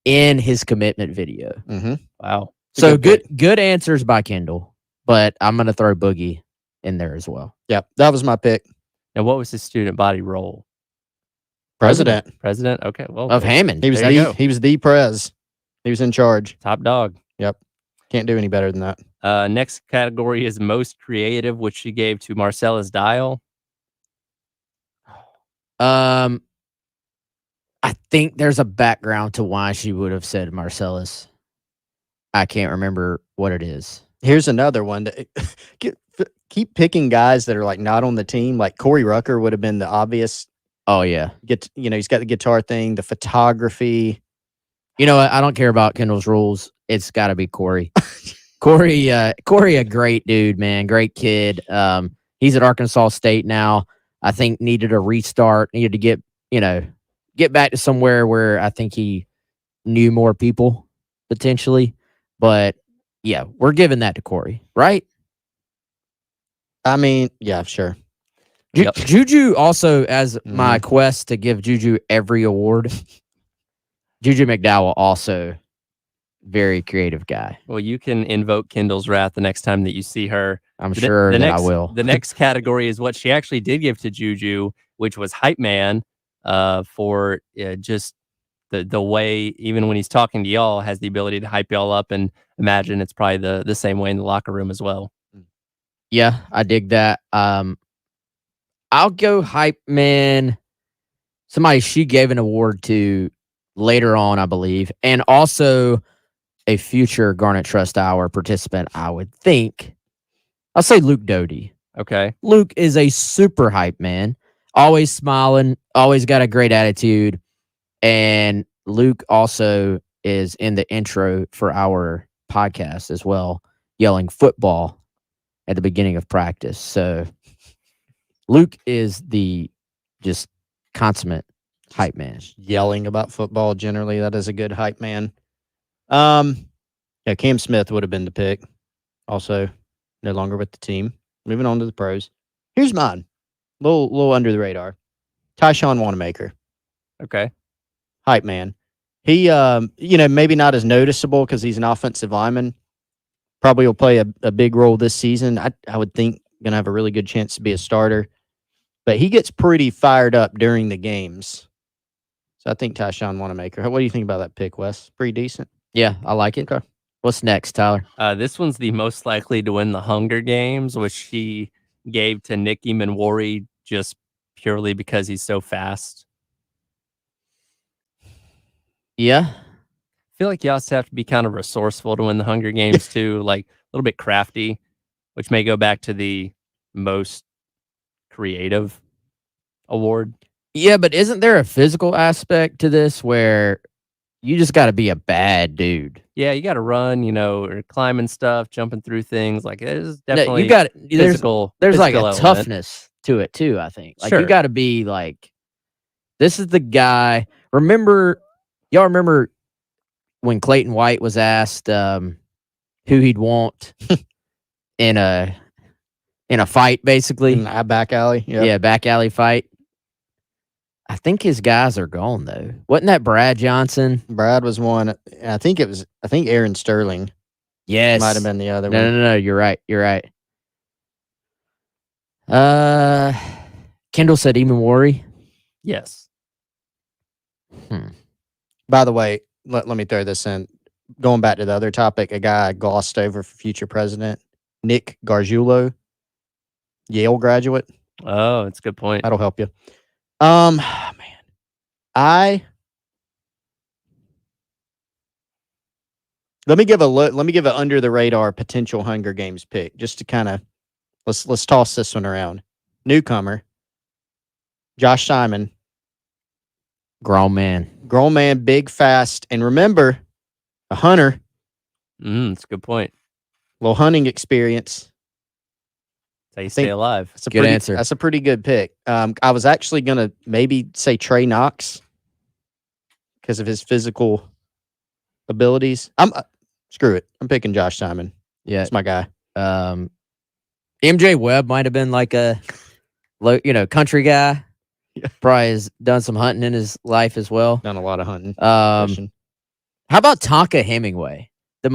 in his commitment video. Mm-hmm. Wow. So good answers by Kendall, but I'm gonna throw Boogie in there as well. Yep, that was my pick. And what was his student body role? President. President. Okay. Well, Of Hammond. He was the prez. He was in charge. Top dog. Yep. Can't do any better than that. Next category is most creative, which she gave to Marcellus Dial. I think there's a background to why she would have said Marcellus. I can't remember what it is. Here's another one. Keep picking guys that are like not on the team. Like Corey Rucker would have been the obvious. Oh yeah. He's got the guitar thing, the photography. You know what? I don't care about Kendall's rules. It's got to be Corey. Corey, a great dude, man. Great kid. He's at Arkansas State now. I think needed a restart. Needed to get back to somewhere where I think he knew more people potentially. But yeah, we're giving that to Corey, right? I mean, yeah, sure. Juju also, as my quest to give Juju every award. Juju McDowell also very creative guy. Well, you can invoke Kendall's wrath the next time that you see her. I'm sure that I will. The next category is what she actually did give to Juju, which was hype man, for just the way, even when he's talking to y'all, has the ability to hype y'all up, and imagine it's probably the same way in the locker room as well. Yeah, I dig that. I'll go hype man. Somebody she gave an award to later on, I believe, and also a future Garnet Trust Hour participant, I would think. I'll say Luke Doty. Okay. Luke is a super hype man, always smiling, always got a great attitude, and Luke also is in the intro for our podcast as well, yelling football at the beginning of practice. So Luke is the just consummate hype man. Yelling about football generally, that is a good hype man. Yeah, Cam Smith would have been the pick. Also, no longer with the team. Moving on to the pros. Here's mine. Little under the radar. Tyshawn Wanamaker. Okay. hype man. He, maybe not as noticeable because he's an offensive lineman. Probably will play a big role this season. I would think going to have a really good chance to be a starter. But he gets pretty fired up during the games. So I think Tyshawn Wanamaker. What do you think about that pick, Wes? Pretty decent? Yeah, I like it. Okay. What's next, Tyler? This one's the most likely to win the Hunger Games, which he gave to Nicky Minwari just purely because he's so fast. Yeah. I feel like you also have to be kind of resourceful to win the Hunger Games too, like a little bit crafty, which may go back to the most creative award. Yeah, but isn't there a physical aspect to this where you just got to be a bad dude? Yeah, you got to run, or climbing stuff, jumping through things. Like it is definitely you got physical. There's like a element. toughness to it too. I think like Sure. you got to be like, this is the guy. Y'all remember when Clayton White was asked who he'd want in a fight, basically In a back alley. Yep. Yeah, back alley fight. I think his guys are gone though. Wasn't that Brad Johnson? Brad was one. I think Aaron Sterling. Yes, Might have been the other no, one. No, you're right. Kendall said Imanwari. Yes. By the way, let me throw this in. Going back to the other topic, a guy I glossed over for future president, Nick Gargiulo, Yale graduate. Oh, that's a good point. That'll help you. Man, let me give an under the radar potential Hunger Games pick just to kind of let's toss this one around. Newcomer, Josh Simon, Grown man, big, fast, and remember, a hunter. That's a good point. Little hunting experience. That's how you stay alive. That's a Good answer. That's a pretty good pick. I was actually gonna maybe say Trey Knox because of his physical abilities. Screw it. I'm picking Josh Simon. Yeah, that's my guy. MJ Webb might have been like a country guy. Yeah. Probably has done some hunting in his life as well. Done a lot of hunting. How about Tonka Hemingway? One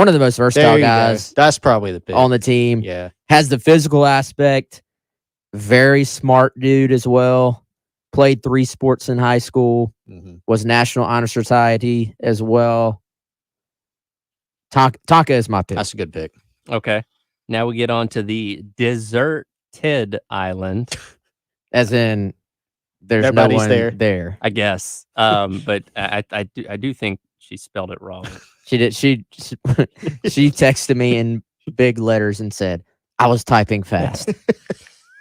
of the most versatile guys. That's probably the pick on the team. Yeah. Has the physical aspect. Very smart dude as well. Played 3 sports in high school. Was National Honor Society as well. Tonka is my pick. That's a good pick. Okay. Now we get on to the deserted island. As in, there's Everybody's no one there. I guess. But I do think she spelled it wrong. She did. She texted me in big letters and said, I was typing fast.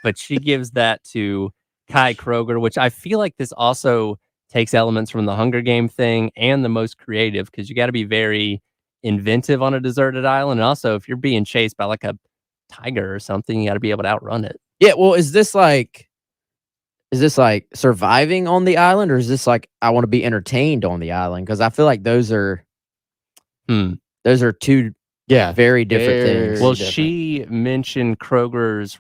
But she gives that to Kai Kroger, which I feel like this also takes elements from the Hunger Game thing and the most creative, because you got to be very inventive on a deserted island. And also, if you're being chased by like a tiger or something, you got to be able to outrun it. Yeah. Well, is this like surviving on the island, or is this like I want to be entertained on the island? Because I feel like those are two very different things. Well, she mentioned Kroger's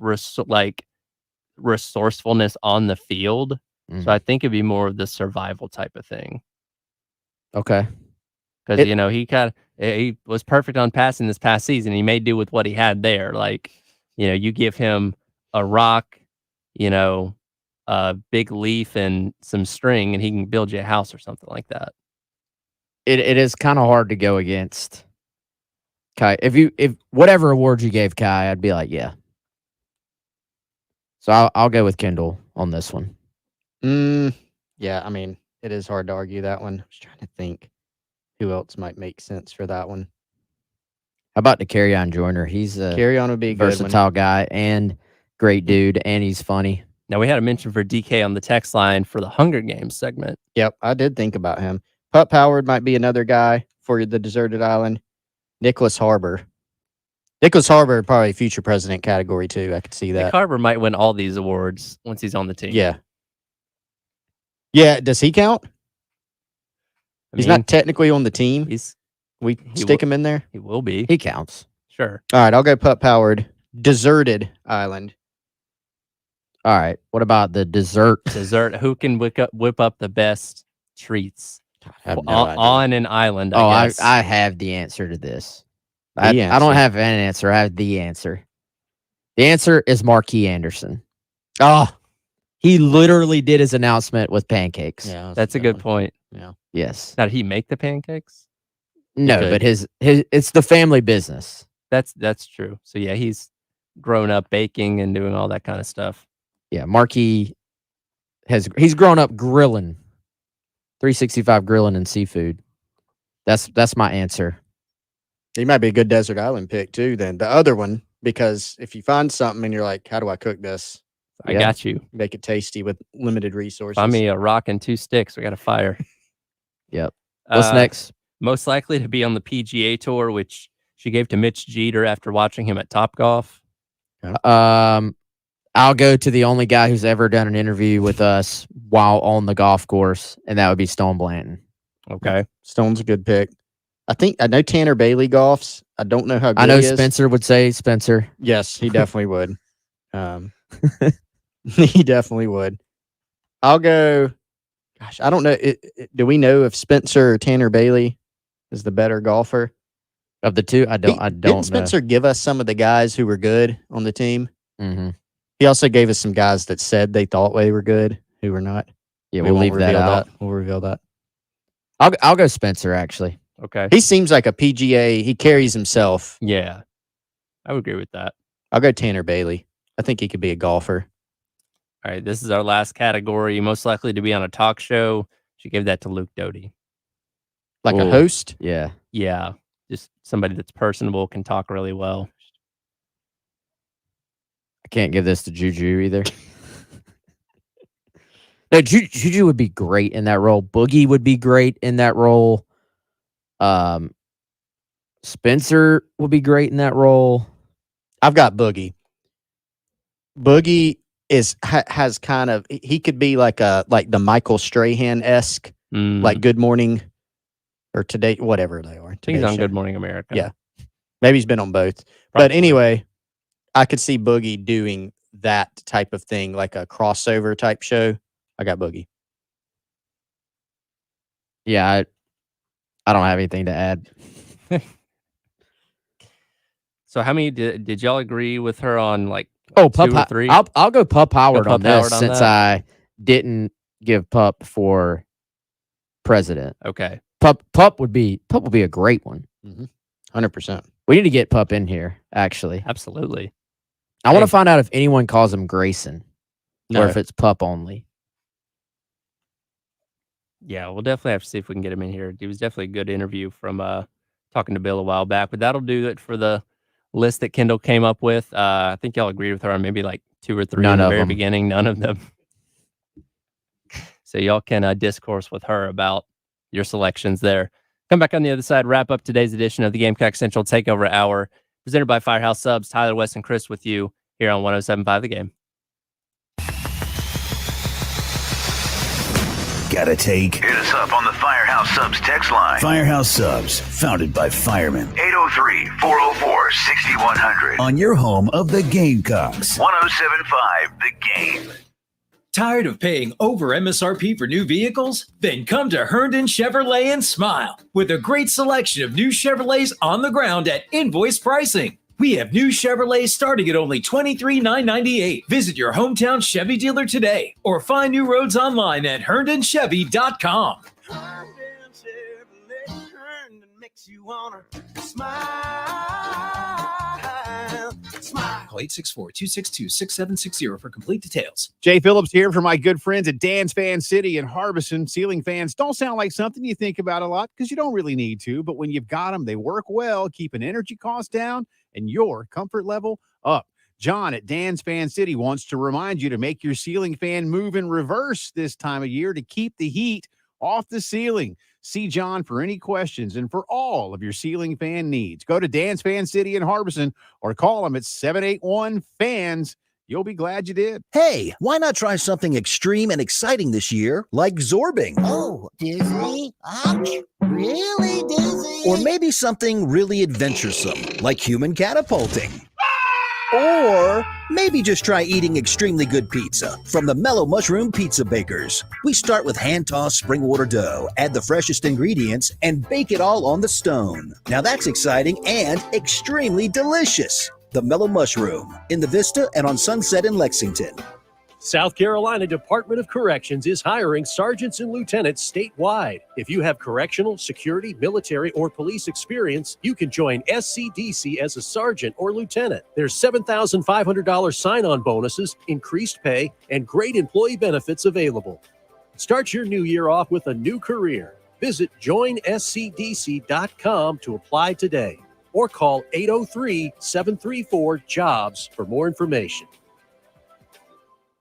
resourcefulness on the field, so I think it'd be more of the survival type of thing. Okay, because he was perfect on passing this past season. He made do with what he had there. Like, you give him a rock, a big leaf and some string, and he can build you a house or something like that. It is kind of hard to go against Kai. If whatever award you gave Kai, I'd be like, yeah. So I'll go with Kendall on this one. Yeah, I mean, it is hard to argue that one. I was trying to think who else might make sense for that one. How about the Carry-On Joyner? He's a Carry-On would be a good versatile guy and great dude, and he's funny. Now, we had a mention for DK on the text line for the Hunger Games segment. Yep, I did think about him. Pup Howard might be another guy for the deserted island. Nicholas Harbor. Probably future president category too. I could see that. Nick Harbor might win all these awards once he's on the team. Yeah. Yeah, does he count? He's not technically on the team. We stick him in there? He will be. He counts. Sure. All right, I'll go Pup Howard. Deserted island. All right. What about the dessert? Dessert. Who can whip up the best treats on an island? I guess. I have the answer to this. I don't have an answer. I have the answer. The answer is Marquis Anderson. Oh, he literally did his announcement with pancakes. Yeah, that's a good point. Yeah. Yes. Now, did he make the pancakes? No, but his it's the family business. That's true. So yeah, he's grown up baking and doing all that kind of stuff. Yeah, Marquis he's grown up grilling, 365 grilling and seafood. That's my answer. He might be a good desert island pick too. Then the other one, because if you find something and you're like, how do I cook this? I got you. Make it tasty with limited resources. Find me a rock and 2 sticks. We got a fire. Yep. What's next? Most likely to be on the PGA Tour, which she gave to Mitch Jeter after watching him at Topgolf. I'll go to the only guy who's ever done an interview with us while on the golf course, and that would be Stone Blanton. Okay. Stone's a good pick. I know Tanner Bailey golfs. I don't know how good I know he is. Spencer would say Spencer. Yes, he definitely would. He definitely would. I'll go. Gosh, I don't know. Do we know if Spencer or Tanner Bailey is the better golfer of the two? I don't Didn't know. Spencer give us some of the guys who were good on the team? Mm-hmm. He also gave us some guys that said they thought they were good who were not. Yeah, We we'll won't leave that reveal out. We'll reveal that. I'll go Spencer actually. Okay. He seems like a PGA. He carries himself. Yeah, I would agree with that. I'll go Tanner Bailey. I think he could be a golfer. All right, this is our last category. Most likely to be on a talk show. She gave that to Luke Doty. Like a host? Yeah. Yeah, just somebody that's personable, can talk really well. I can't give this to Juju either. No, Juju would be great in that role. Boogie would be great in that role. Spencer would be great in that role. I've got Boogie. Boogie has kind of, he could be like the Michael Strahan-esque, like Good Morning or Today, whatever they are. I think he's on Good Morning America. Yeah. Maybe he's been on both. But anyway, I could see Boogie doing that type of thing, like a crossover type show. I got Boogie. Yeah, I don't have anything to add. So how many did y'all agree with her on, like, Oh, 2 or Pup. 3? I'll go Pup Howard Go on Pup this Howard on since that? I didn't give Pup for president. Okay. Pup would be a great one. 100%. We need to get Pup in here. Actually, Absolutely. I want to find out if anyone calls him Grayson No. or if it's Pup only. Yeah, we'll definitely have to see if we can get him in here. It was definitely a good interview from talking to Bill a while back, but that'll do it for the list that Kendall came up with. I think y'all agreed with her on maybe like 2 or 3 None in the of very them. beginning. None of them. So y'all can discourse with her about your selections there. Come back on the other side, wrap up today's edition of the Gamecock Central Takeover Hour, presented by Firehouse Subs. Tyler, West, and Chris with you here on 107.5 The Game. Got a take? Hit us up on the Firehouse Subs text line. Firehouse Subs, founded by firemen. 803-404-6100. On your home of the Gamecocks. 107.5 The Game. Tired of paying over MSRP for new vehicles? Then come to Herndon Chevrolet and smile with a great selection of new Chevrolets on the ground at invoice pricing. We have new Chevrolets starting at only $23,998. Visit your hometown Chevy dealer today or find new roads online at HerndonChevy.com. Call 864-262-6760 for complete details. Jay Phillips here for my good friends at Dan's Fan City in Harbison. Ceiling fans don't sound like something you think about a lot because you don't really need to, but when you've got them, they work well, keeping energy costs down and your comfort level up. John at Dan's Fan City wants to remind you to make your ceiling fan move in reverse this time of year to keep the heat off the ceiling. See John for any questions and for all of your ceiling fan needs. Go to Dan's Fan City in Harbison or call him at 781-FANS. You'll be glad you did. Hey, why not try something extreme and exciting this year, like zorbing? Oh, dizzy? Ouch. Really dizzy? Or maybe something really adventuresome, like human catapulting. Or Maybe just try eating extremely good pizza from the Mellow Mushroom Pizza Bakers. We start with hand-tossed spring water dough, add the freshest ingredients, and bake it all on the stone. Now that's exciting and extremely delicious. The Mellow Mushroom in the Vista and on Sunset in Lexington. South Carolina Department of Corrections is hiring sergeants and lieutenants statewide. If you have correctional, security, military, or police experience, you can join SCDC as a sergeant or lieutenant. There's $7,500 sign-on bonuses, increased pay, and great employee benefits available. Start your new year off with a new career. Visit joinscdc.com to apply today or call 803-734-JOBS for more information.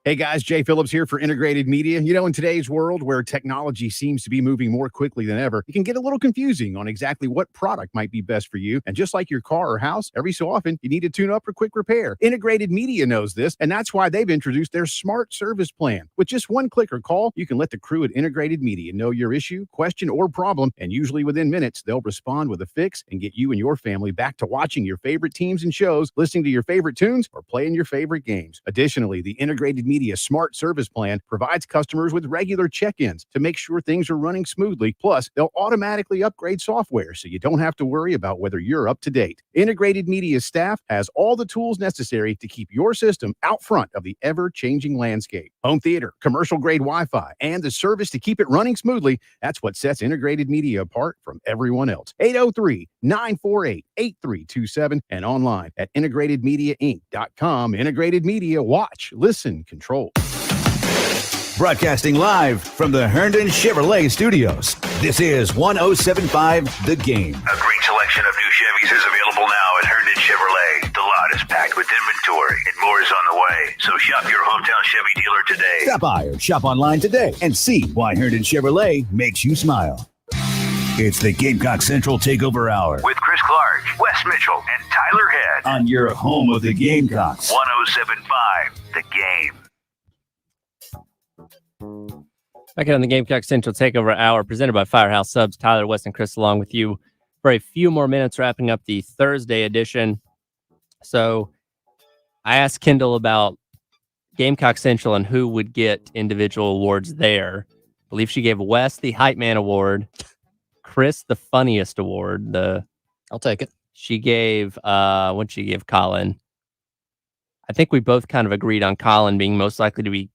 Hey guys, Jay Phillips here for Integrated Media. You know, in today's world where technology seems to be moving more quickly than ever, it can get a little confusing on exactly what product might be best for you. And just like your car or house, every so often you need to tune up or quick repair. Integrated Media knows this, and that's why they've introduced their Smart Service Plan. With just one click or call, you can let the crew at Integrated Media know your issue, question, or problem, and usually within minutes, they'll respond with a fix and get you and your family back to watching your favorite teams and shows, listening to your favorite tunes, or playing your favorite games. Additionally, the Integrated Media Smart Service Plan provides customers with regular check-ins to make sure things are running smoothly. Plus, they'll automatically upgrade software so you don't have to worry about whether you're up to date. Integrated Media staff has all the tools necessary to keep your system out front of the ever-changing landscape. Home theater, commercial-grade Wi-Fi, and the service to keep it running smoothly. That's what sets Integrated Media apart from everyone else. 803-948-8327 and online at integratedmediainc.com. Integrated Media, watch, listen, control. Broadcasting live from the Herndon Chevrolet Studios. This is 107.5 The Game. A great selection of new Chevys is available now at Herndon Chevrolet. The lot is packed with inventory and more is on the way. So shop your hometown Chevy dealer today. Stop by or shop online today and see why Herndon Chevrolet makes you smile. It's the Gamecock Central Takeover Hour With Chris Clark, Wes Mitchell, and Tyler Head. on your home of the Gamecocks. 107.5 The Game. Back on the Gamecock Central Takeover Hour, presented by Firehouse Subs. Tyler, Wes, and Chris along with you for a few more minutes, wrapping up the Thursday edition. So I asked Kendall about Gamecock Central and who would get individual awards there. I believe she gave Wes the Hype Man Award, Chris the Funniest Award. I'll take it. She gave, what'd she give Colin? I think we both kind of agreed on Colin being most likely to be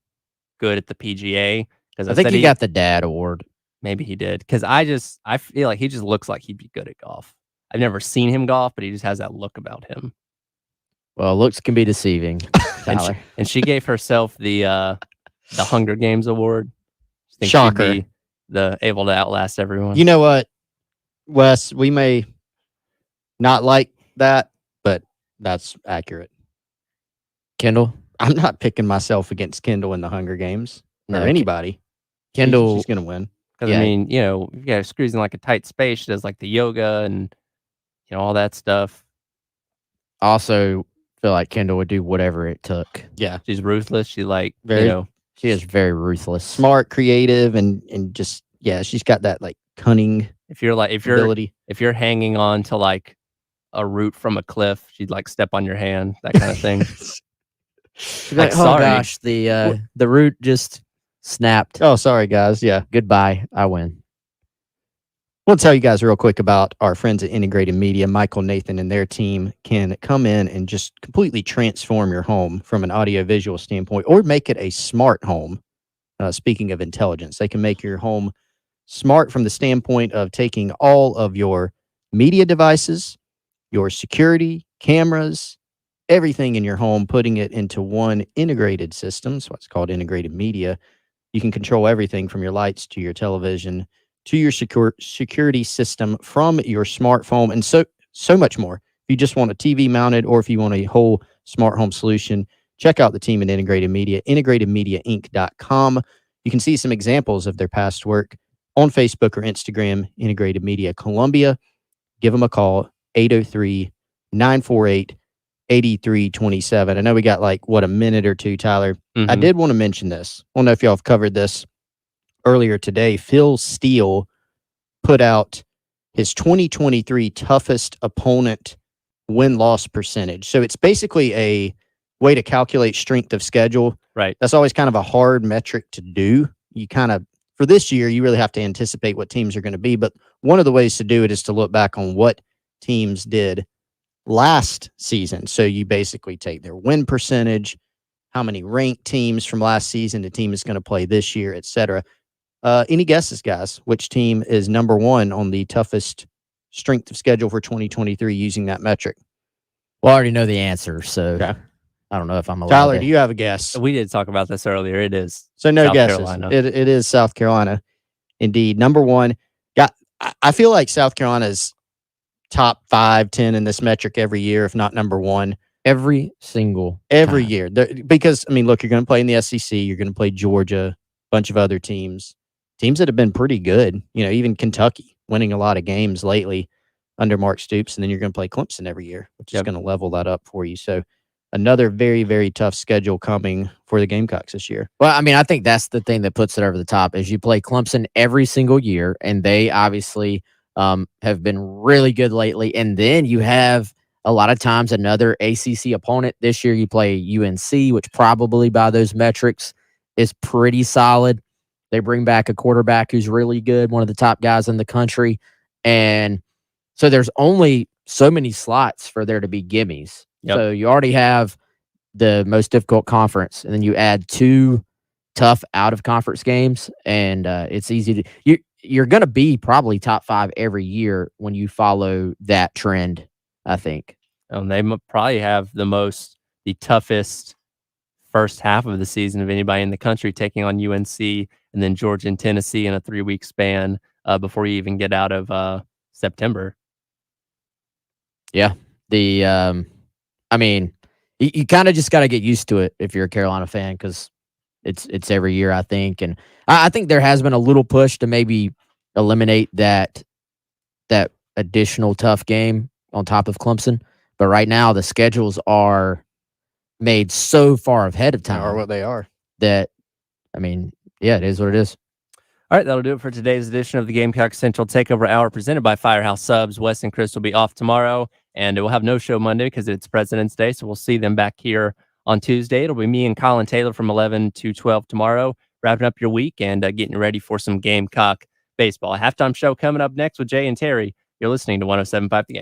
good at the PGA. I think he got the dad award. Maybe he did. Because I feel like he just looks like he'd be good at golf. I've never seen him golf, but he just has that look about him. Well, looks can be deceiving, Tyler. and she gave herself the Hunger Games award. I think Shocker. she'd be able to outlast everyone. You know what, Wes? We may not like that, but that's accurate. Kendall? I'm not picking myself against Kendall in the Hunger Games. Or anybody. Kendall. She's going to win. Because, I mean, you know, you got screws in like a tight space. She does like the yoga and, you know, all that stuff. Also feel like Kendall would do whatever it took. Yeah. She's ruthless. She Very, you know. She is very ruthless. Smart, creative, and just, yeah, she's got that like cunning ability. If you're hanging on to like a root from a cliff, she'd like step on your hand, that kind of thing. Like, oh gosh, the root just snapped. Oh, sorry, guys. Yeah. Goodbye. I win. I want to tell you guys real quick about our friends at Integrated Media. Michael, Nathan, and their team can come in and just completely transform your home from an audio-visual standpoint or make it a smart home. Speaking of intelligence, they can make your home smart from the standpoint of taking all of your media devices, your security, cameras, everything in your home, putting it into one integrated system. That's what's called Integrated Media. You can control everything from your lights to your television to your security system from your smartphone and so much more. If you just want a TV mounted or if you want a whole smart home solution, check out the team at Integrated Media, integratedmediainc.com. You can see some examples of their past work on Facebook or Instagram, Integrated Media Columbia. Give them a call, 803-948-8327. I know we got like, a minute or two, Tyler. I did want to mention this. I don't know if y'all have covered this earlier today. Phil Steele put out his 2023 toughest opponent win-loss percentage. So it's basically a way to calculate strength of schedule. Right. That's always kind of a hard metric to do. You kind of, for this year, you really have to anticipate what teams are going to be. But one of the ways to do it is to look back on what teams did last season. So you basically take their win percentage, how many ranked teams from last season the team is going to play this year, et cetera. Any guesses, guys? Which team is number one on the toughest strength of schedule for 2023 using that metric? Well, I already know the answer, so I don't know if I'm allowed. Tyler, do you have a guess? We did talk about this earlier. It is so no South guesses. Carolina. It is South Carolina, indeed. Number one. I feel like South Carolina's top 5, 10 in this metric every year, if not number one. Every single year. Because, I mean, look, you're going to play in the SEC. You're going to play Georgia, a bunch of other teams that have been pretty good. You know, even Kentucky winning a lot of games lately under Mark Stoops. And then you're going to play Clemson every year, which is going to level that up for you. So another very, very tough schedule coming for the Gamecocks this year. Well, I mean, I think that's the thing that puts it over the top is you play Clemson every single year, and they obviously have been really good lately. And then you have a lot of times another ACC opponent. This year you play UNC, which probably by those metrics is pretty solid. They bring back a quarterback who's really good, one of the top guys in the country. And so there's only so many slots for there to be gimmies. Yep. So you already have the most difficult conference, and then you add 2 tough out-of-conference games, and it's easy to you're going to be probably top 5 every year when you follow that trend, I think. And they probably have the toughest first half of the season of anybody in the country, taking on UNC and then Georgia and Tennessee in a 3-week span before you even get out of September. Yeah. I mean, you kind of just got to get used to it if you're a Carolina fan, because it's every year, I think. And I think there has been a little push to maybe eliminate that additional tough game on top of Clemson. But right now, the schedules are made so far ahead of time. They are what they are. That, I mean, yeah, it is what it is. All right, that'll do it for today's edition of the Gamecock Central Takeover Hour presented by Firehouse Subs. Wes and Chris will be off tomorrow, and we'll have no show Monday because it's President's Day, so we'll see them back here on Tuesday. It'll be me and Colin Taylor from 11 to 12 tomorrow, wrapping up your week and getting ready for some Gamecock baseball. A halftime show coming up next with Jay and Terry. You're listening to 107.5 The Game.